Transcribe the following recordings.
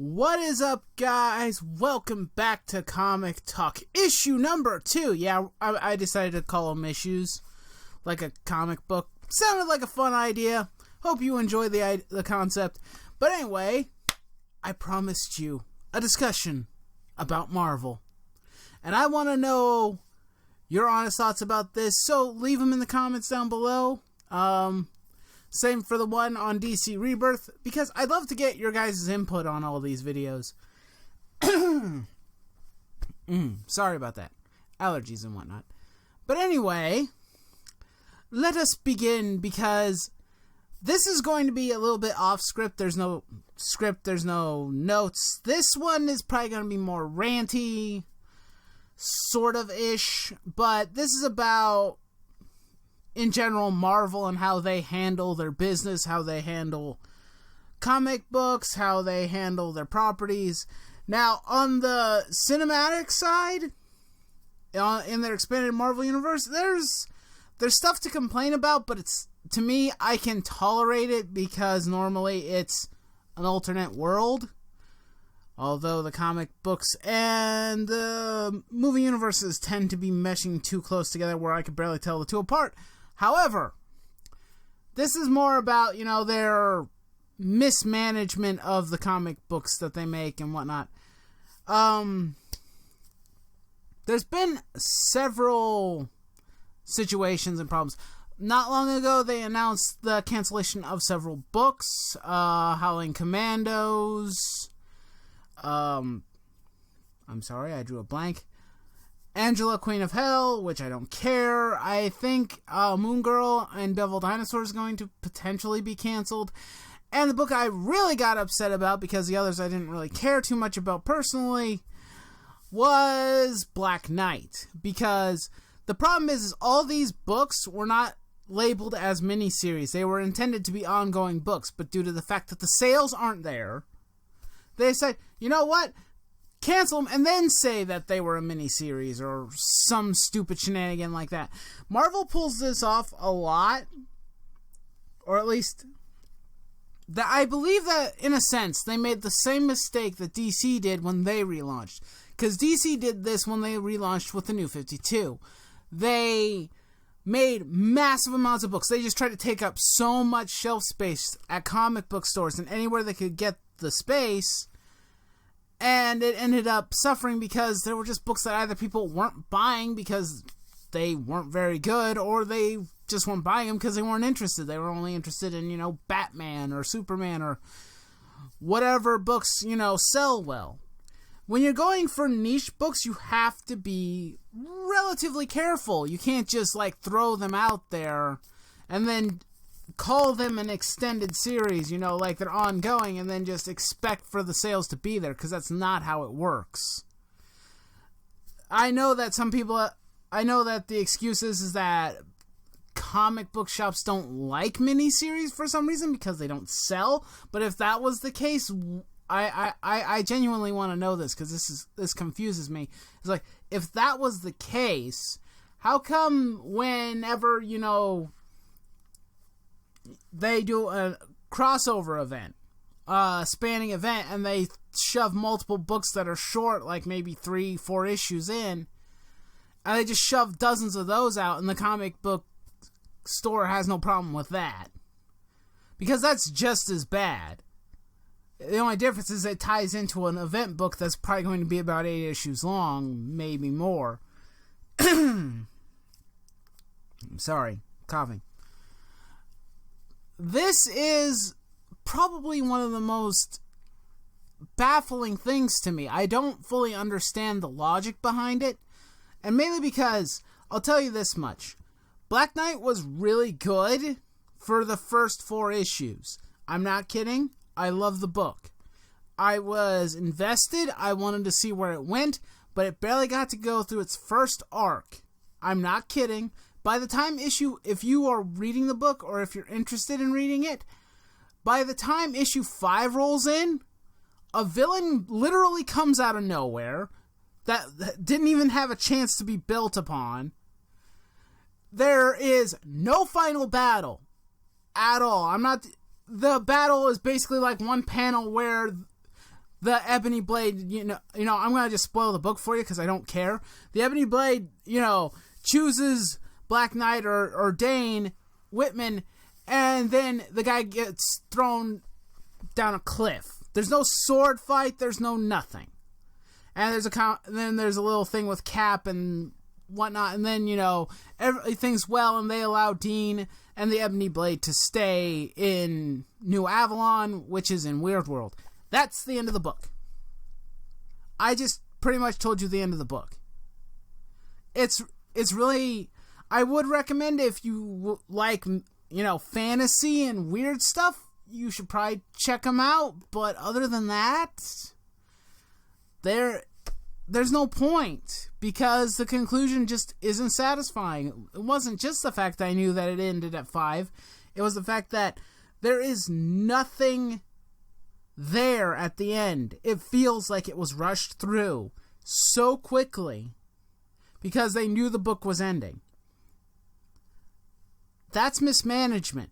What is up, guys? Welcome back to Comic Talk, issue number 2. Yeah, I decided to call them issues, like a comic book. Sounded like a fun idea. Hope you enjoy the concept. But anyway, I promised you a discussion about Marvel. And I want to know your honest thoughts about this, so leave them in the comments down below. Same for the one on DC Rebirth, because I'd love to get your guys' input on all these videos. Sorry about that. Allergies and whatnot. But anyway, let us begin, because this is going to be a little bit off script. There's no script, there's no notes. This one is probably going to be more ranty, sort of-ish, but this is about, in general, Marvel and how they handle their business, how they handle comic books, how they handle their properties. Now, on the cinematic side, in their expanded Marvel universe, there's stuff to complain about, but it's, to me, I can tolerate it because normally it's an alternate world. Although the comic books and the movie universes tend to be meshing too close together where I could barely tell the two apart. However, this is more about, their mismanagement of the comic books that they make and whatnot. There's been several situations and problems. Not long ago, they announced the cancellation of several books. Howling Commandos. I'm sorry, I drew a blank. Angela, Queen of Hell, which I don't care. I think Moon Girl and Devil Dinosaur is going to potentially be canceled. And the book I really got upset about, because the others I didn't really care too much about personally, was Black Knight. Because the problem is all these books were not labeled as miniseries. They were intended to be ongoing books, but due to the fact that the sales aren't there, they said, you know what? Cancel them and then say that they were a miniseries or some stupid shenanigan like that. Marvel pulls this off a lot, or at least I believe that in a sense they made the same mistake that DC did when they relaunched, because DC did this when they relaunched with the New 52. They made massive amounts of books. They just tried to take up so much shelf space at comic book stores and anywhere they could get the space. And it ended up suffering because there were just books that either people weren't buying because they weren't very good, or they just weren't buying them because they weren't interested. They were only interested in, Batman or Superman or whatever books, sell well. When you're going for niche books, you have to be relatively careful. You can't just, throw them out there and then call them an extended series, like they're ongoing, and then just expect for the sales to be there, because that's not how it works. I know that the excuse is that comic book shops don't like miniseries for some reason because they don't sell, but if that was the case, I genuinely want to know this, because this confuses me. It's like, if that was the case, how come whenever, they do a crossover event, spanning event, and they shove multiple books that are short, like maybe 3-4 issues in, and they just shove dozens of those out, and the comic book store has no problem with that? Because that's just as bad. The only difference is it ties into an event book that's probably going to be about 8 issues long, maybe more. I'm sorry, coughing. This is probably one of the most baffling things to me. I don't fully understand the logic behind it, and mainly because, I'll tell you this much, Black Knight was really good for the first 4 issues. I'm not kidding. I love the book. I was invested. I wanted to see where it went, but it barely got to go through its first arc. I'm not kidding. By the time if you are reading the book, or if you're interested in reading it, by the time issue 5 rolls in, a villain literally comes out of nowhere that didn't even have a chance to be built upon. There is no final battle at all. The battle is basically like one panel where the Ebony Blade, I'm going to just spoil the book for you because I don't care. The Ebony Blade, chooses Black Knight or Dane Whitman, and then the guy gets thrown down a cliff. There's no sword fight, there's no nothing. And then there's a little thing with Cap and whatnot, and then, everything's well, and they allow Dean and the Ebony Blade to stay in New Avalon, which is in Weird World. That's the end of the book. I just pretty much told you the end of the book. It's really... I would recommend if you like, fantasy and weird stuff, you should probably check them out. But other than that, there's no point. Because the conclusion just isn't satisfying. It wasn't just the fact that I knew that it ended at 5. It was the fact that there is nothing there at the end. It feels like it was rushed through so quickly because they knew the book was ending. That's mismanagement.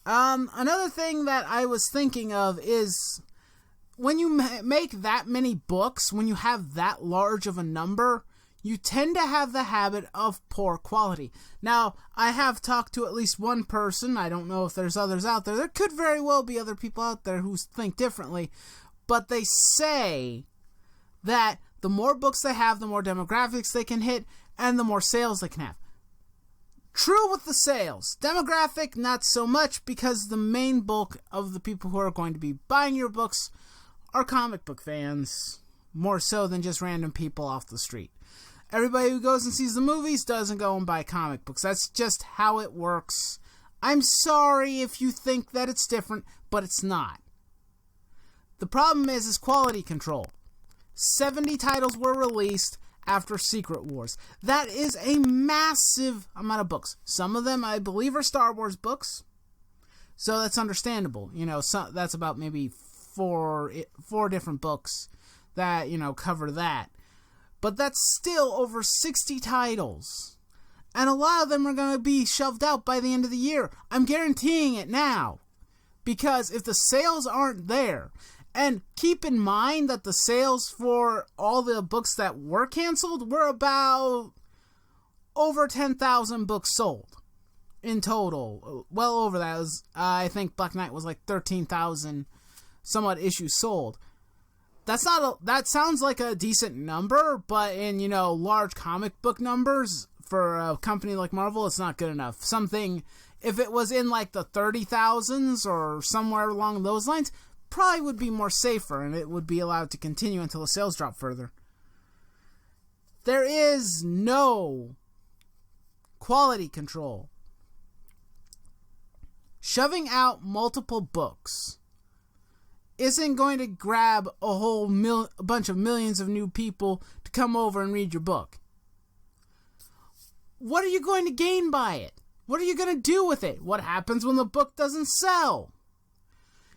Another thing that I was thinking of is when you make that many books, when you have that large of a number, you tend to have the habit of poor quality. Now, I have talked to at least one person. I don't know if there's others out there. There could very well be other people out there who think differently. But they say that the more books they have, the more demographics they can hit, and the more sales they can have. True with the sales. Demographic, not so much, because the main bulk of the people who are going to be buying your books are comic book fans, more so than just random people off the street. Everybody who goes and sees the movies doesn't go and buy comic books. That's just how it works. I'm sorry if you think that it's different, but it's not. The problem is quality control. 70 titles were released after Secret Wars. That is a massive amount of books. Some of them, I believe, are Star Wars books. So that's understandable. That's about maybe four different books that, cover that. But that's still over 60 titles. And a lot of them are going to be shoved out by the end of the year. I'm guaranteeing it now. Because if the sales aren't there, and keep in mind that the sales for all the books that were canceled were about over 10,000 books sold in total. Well over that. I think Black Knight was like 13,000 somewhat issues sold. That sounds like a decent number, but in, large comic book numbers for a company like Marvel, it's not good enough. If it was in like the 30,000s or somewhere along those lines, probably would be more safer and it would be allowed to continue until the sales drop further. There is no quality control. Shoving out multiple books isn't going to grab a bunch of millions of new people to come over and read your book. What are you going to gain by it? What are you going to do with it? What happens when the book doesn't sell?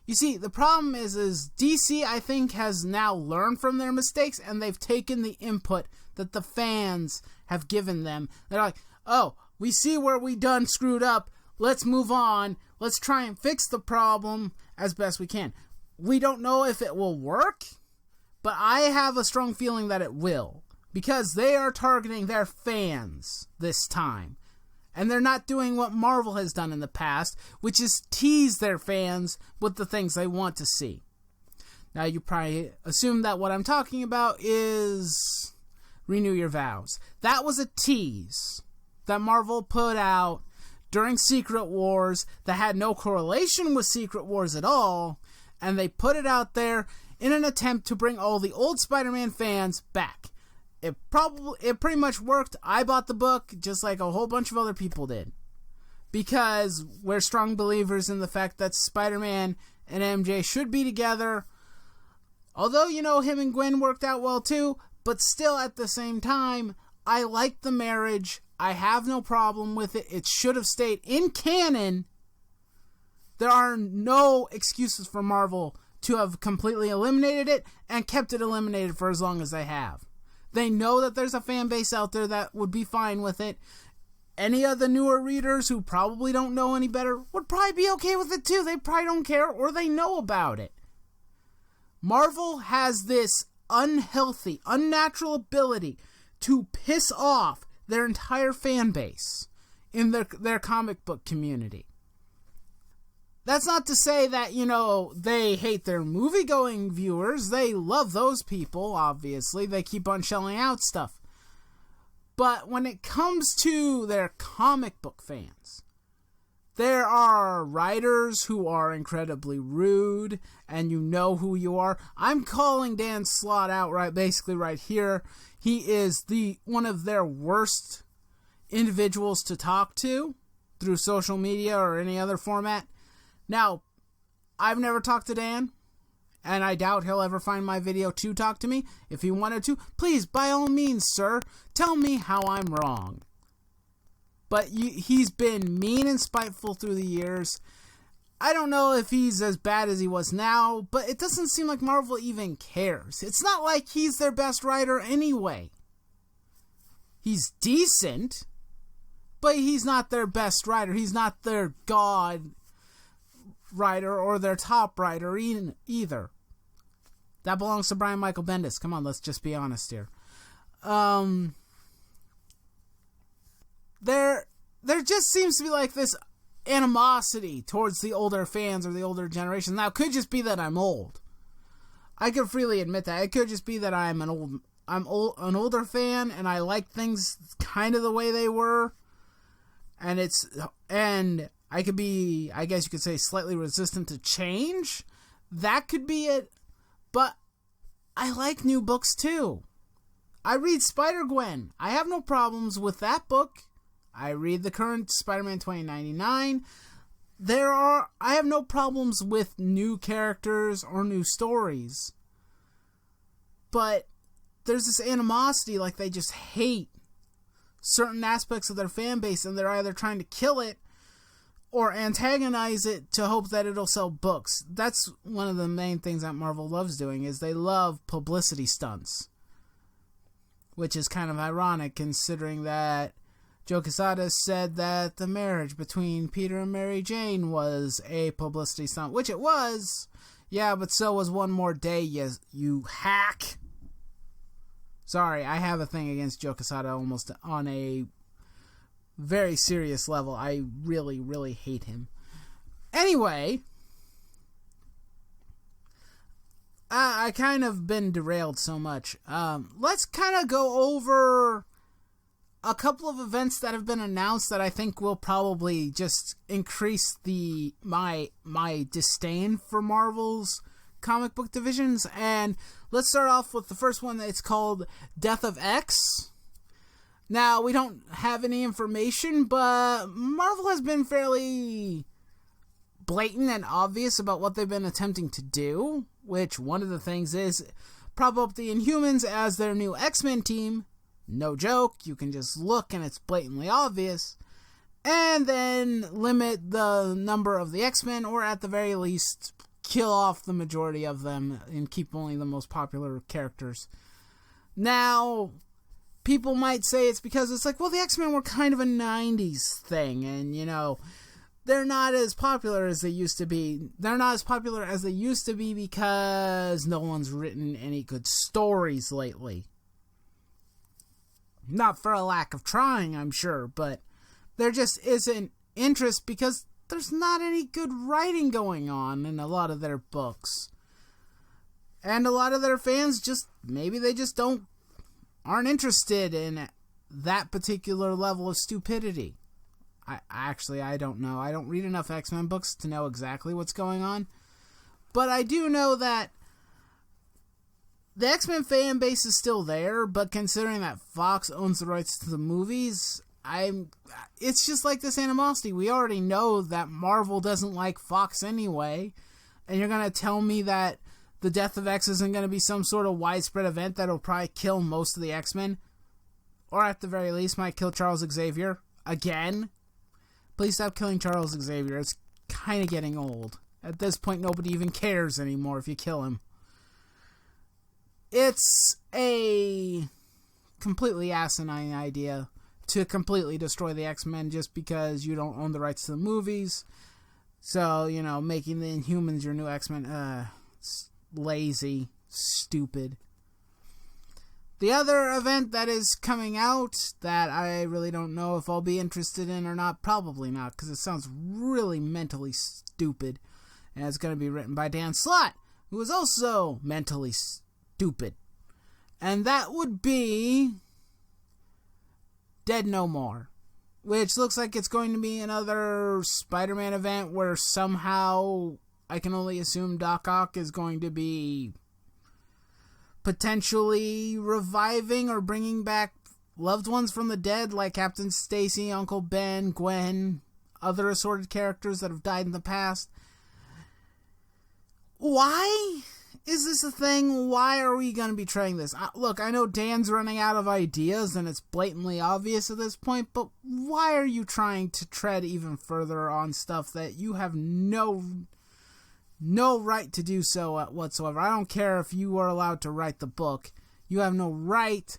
You see, the problem is DC, I think, has now learned from their mistakes, and they've taken the input that the fans have given them. They're like, oh, we see where we done screwed up. Let's move on. Let's try and fix the problem as best we can. We don't know if it will work, but I have a strong feeling that it will, because they are targeting their fans this time. And they're not doing what Marvel has done in the past, which is tease their fans with the things they want to see. Now, you probably assume that what I'm talking about is Renew Your Vows. That was a tease that Marvel put out during Secret Wars that had no correlation with Secret Wars at all, and they put it out there in an attempt to bring all the old Spider-Man fans back. It pretty much worked. I bought the book just like a whole bunch of other people did. Because we're strong believers in the fact that Spider-Man and MJ should be together. Although, him and Gwen worked out well too. But still, at the same time, I like the marriage. I have no problem with it. It should have stayed in canon. There are no excuses for Marvel to have completely eliminated it and kept it eliminated for as long as they have. They know that there's a fan base out there that would be fine with it. any of the newer readers who probably don't know any better would probably be okay with it too. They probably don't care, or they know about it. Marvel has this unhealthy, unnatural ability to piss off their entire fan base in their comic book community. That's not to say that, they hate their movie-going viewers. They love those people, obviously. They keep on shelling out stuff. But when it comes to their comic book fans, there are writers who are incredibly rude, and you know who you are. I'm calling Dan Slott out basically right here. He is one of their worst individuals to talk to through social media or any other format. Now, I've never talked to Dan, and I doubt he'll ever find my video to talk to me. If he wanted to, please, by all means, sir, tell me how I'm wrong. But he's been mean and spiteful through the years. I don't know if he's as bad as he was now, but it doesn't seem like Marvel even cares. It's not like he's their best writer anyway. He's decent, but he's not their best writer. He's not their god writer or their top writer either. That belongs to Brian Michael Bendis. Come on, let's just be honest here. There just seems to be like this animosity towards the older fans or the older generation. Now, it could just be that I'm old. I could freely admit that. It could just be that I'm an older fan and I like things kind of the way they were. And I could be, I guess you could say, slightly resistant to change. That could be it. But I like new books too. I read Spider-Gwen. I have no problems with that book. I read the current Spider-Man 2099. I have no problems with new characters or new stories. But there's this animosity, like they just hate certain aspects of their fan base, and they're either trying to kill it or antagonize it to hope that it'll sell books. That's one of the main things that Marvel loves doing, is they love publicity stunts. Which is kind of ironic, considering that Joe Quesada said that the marriage between Peter and Mary Jane was a publicity stunt, which it was. Yeah, but so was One More Day, you hack. Sorry, I have a thing against Joe Quesada almost on a very serious level. I really, really hate him. Anyway, I kind of been derailed so much. Let's kind of go over a couple of events that have been announced that I think will probably just increase my disdain for Marvel's comic book divisions. And let's start off with the first one. It's called Death of X. Now, we don't have any information, but Marvel has been fairly blatant and obvious about what they've been attempting to do, which one of the things is prop up the Inhumans as their new X-Men team. No joke, you can just look and it's blatantly obvious. And then limit the number of the X-Men, or at the very least, kill off the majority of them and keep only the most popular characters. Now, people might say it's because it's like, well, the X-Men were kind of a 90s thing, and, they're not as popular as they used to be. They're not as popular as they used to be because no one's written any good stories lately. Not for a lack of trying, I'm sure, but there just isn't interest because there's not any good writing going on in a lot of their books. And a lot of their fans maybe they just aren't interested in that particular level of stupidity. I don't know. I don't read enough X-Men books to know exactly what's going on. But I do know that the X-Men fan base is still there, but considering that Fox owns the rights to the movies, it's just like this animosity. We already know that Marvel doesn't like Fox anyway, and you're going to tell me that the Death of X isn't going to be some sort of widespread event that'll probably kill most of the X-Men, or at the very least might kill Charles Xavier again. Please stop killing Charles Xavier. It's kind of getting old. At this point, nobody even cares anymore if you kill him. It's a completely asinine idea to completely destroy the X-Men just because you don't own the rights to the movies. So, making the Inhumans your new X-Men, it's lazy, stupid. The other event that is coming out that I really don't know if I'll be interested in or not, probably not, because it sounds really mentally stupid. And it's going to be written by Dan Slott, who is also mentally stupid. And that would be Dead No More, which looks like it's going to be another Spider-Man event where somehow, I can only assume Doc Ock is going to be potentially reviving or bringing back loved ones from the dead, like Captain Stacy, Uncle Ben, Gwen, other assorted characters that have died in the past. Why is this a thing? Why are we going to be trying this? Look, I know Dan's running out of ideas, and it's blatantly obvious at this point, but why are you trying to tread even further on stuff that you have no right to do so whatsoever? I don't care if you are allowed to write the book. You have no right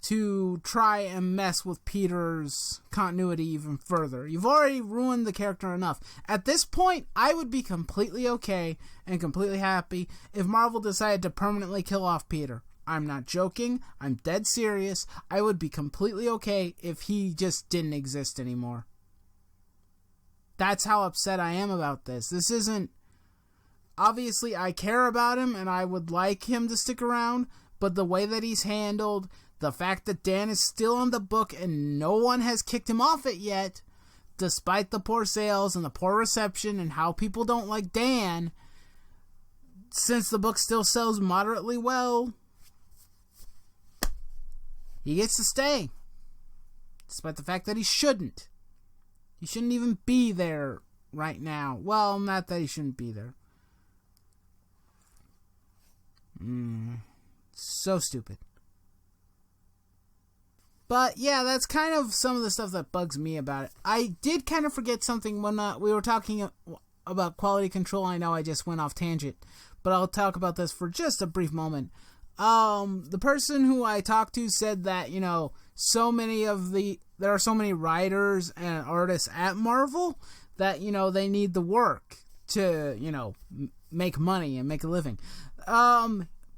to try and mess with Peter's continuity even further. You've already ruined the character enough. At this point, I would be completely okay and completely happy if Marvel decided to permanently kill off Peter. I'm not joking. I'm dead serious. I would be completely okay if he just didn't exist anymore. That's how upset I am about this. This isn't... Obviously, I care about him and I would like him to stick around, but the way that he's handled, the fact that Dan is still on the book and no one has kicked him off it yet, despite the poor sales and the poor reception and how people don't like Dan, since the book still sells moderately well, he gets to stay. Despite the fact that he shouldn't. He shouldn't even be there right now. Well, not that he shouldn't be there. So stupid. But yeah, that's kind of some of the stuff that bugs me about it. I did kind of forget something when we were talking about quality control. I know I just went off tangent, but I'll talk about this for just a brief moment. The person who I talked to said that, there are so many writers and artists at Marvel that, they need the work to, make money and make a living.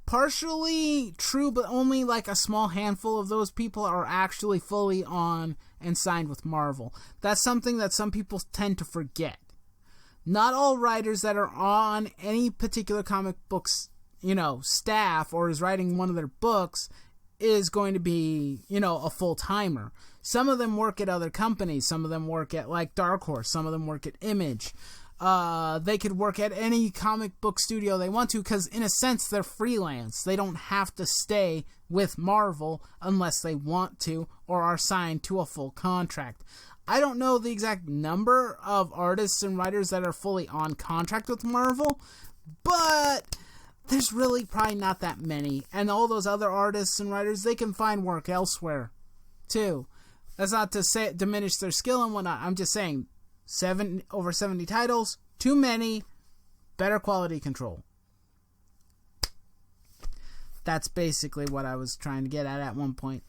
Partially true, but only like a small handful of those people are actually fully on and signed with Marvel. That's something that some people tend to forget. Not all writers that are on any particular comic books, staff or is writing one of their books is going to be, a full-timer. Some of them work at other companies. Some of them work at like Dark Horse. Some of them work at Image. They could work at any comic book studio they want to, because in a sense they're freelance. They don't have to stay with Marvel unless they want to or are signed to a full contract. I don't know the exact number of artists and writers that are fully on contract with Marvel, but there's really probably not that many. And all those other artists and writers, they can find work elsewhere too. That's not to say diminish their skill and whatnot. I'm just saying over 70 titles, too many, better quality control. That's basically what I was trying to get at one point.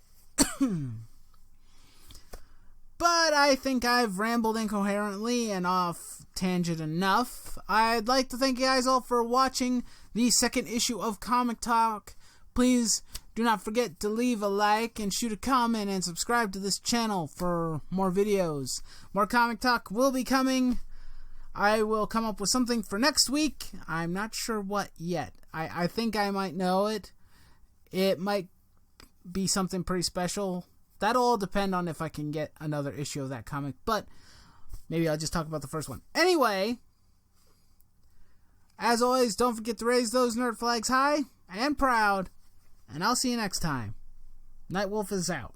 But I think I've rambled incoherently and off tangent enough. I'd like to thank you guys all for watching the second issue of Comic Talk. Please do not forget to leave a like and shoot a comment and subscribe to this channel for more videos. More Comic Talk will be coming. I will come up with something for next week. I'm not sure what yet. I think I might know it. It might be something pretty special. That'll all depend on if I can get another issue of that comic. But maybe I'll just talk about the first one. Anyway, as always, don't forget to raise those nerd flags high and proud. And I'll see you next time. Nightwolf is out.